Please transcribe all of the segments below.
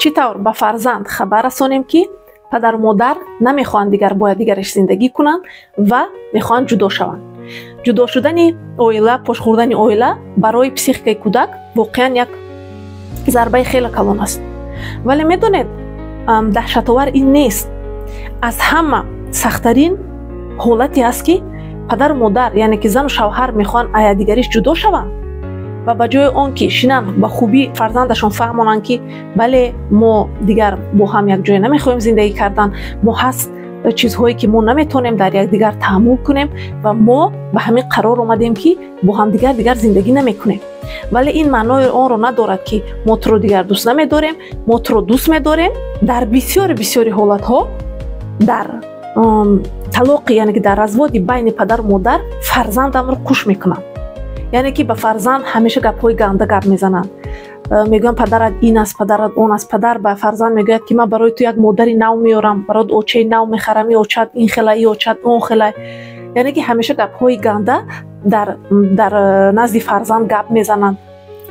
چی طور به فرزند خبر رسانیم که پدر و مادر نمیخوان دیگر باید دیگرش زندگی کنن و میخوان جدا شوند. جدا شدن اویله، پشت خوردن اویله برای پسیخیک کودک واقعا یک ضربه خیلی کلان است. ولی میدونید دهشت‌آور این نیست. از همه سخت‌ترین حالتی است که پدر و مادر یعنی که زن و شوهر میخوان از دیگریش جدا شوند و به جای آن که شینن به خوبی فرزندشون فهمونن که بله ما دیگر با هم یک جای نمیخوایم زندگی کردن، ما هست چیزهایی که ما نمیتونیم در یک دیگر تحمل کنیم و ما به همین قرار اومدیم که با هم دیگر زندگی نمیکنیم. ولی این معنای آن رو ندارد که ما تو رو دیگر دوست نمیداریم، ما تو رو دوست میداریم. در بسیاری حالت ها در طلاق یعنی که در ازدواج بین پدر و مادر فرزندم رو کش میکنن. یعنی که به فرزند همیشه گپ‌های گنده گپ میزنن، میگن پدرت این است، پدرت اون است. پدر به فرزند میگه که من برای تو یک مادری نو میارم، برات اوچه نو میخرم، اوچت این خلای اوچت اون خلای. یعنی که همیشه گپ‌های گنده در نزد فرزند گپ میزنن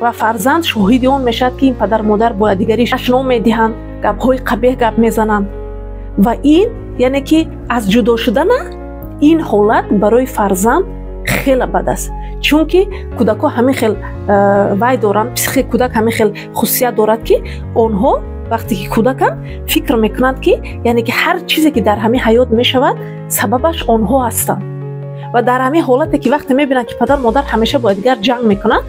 و فرزند شاهد اون میشد که این پدر مادر با دیگریش اشنا میدهند، گپ‌های قبیح گپ میزنن و این یعنی که از جدا شدن این حالت برای فرزند خیلی بد است. چون که کودک ها همین خیلی وای دارن، پسیخ کودک همین خیلی خصوصیت دارد که آنها وقتی که کودکن فکر میکنند که یعنی که هر چیزی که در همین حیات میشود سببش آنها هستند و در همین حالتی که وقتی میبینن که پدر مادر همیشه با دیگر جنگ میکنن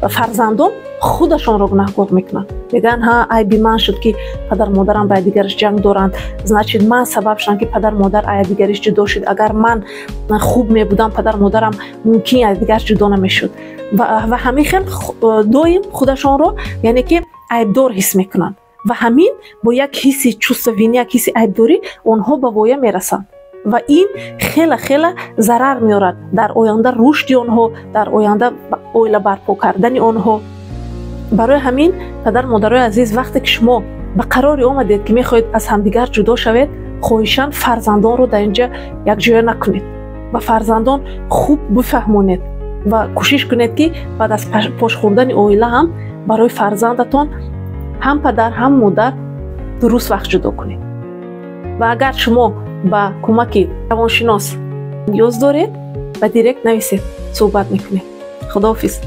و فرزندان خودشون رو گناهکار میکنن، میگن ها ای بی من شد که پدر مادرم با دیگرش جنگ دارند، значит من سبب شدم که پدر مادر از دیگرش جدا شد، اگر من خوب میبودم پدر مادرم ممکن از دیگرش جدا نمیشد و همین خیلی دائم خودشون رو یعنی که عیبدار حس میکنن و همین با یک حس چوستوینی، یک حس عیبداری اونها به وایه میرسن و این خیلی ضرر میارد در آینده رشد آنها، در آینده اویله برپا کردن آنها. برای همین پدر مادرای عزیز وقتی که شما به قرار آمدید که میخواهید از همدیگر جدا شوید، خواهشاً فرزندان رو در اینجا یک جای نکنید و فرزندان خوب بفهمونید و کوشش کنید که بعد از پشت خوردن اویله هم برای فرزندتان هم پدر هم مادر درست وقت جدا کنید. و اگر شما با کمک روانشناس نیاز دارید به دایرکت نویسید، صحبت میکنید. خداحافظ.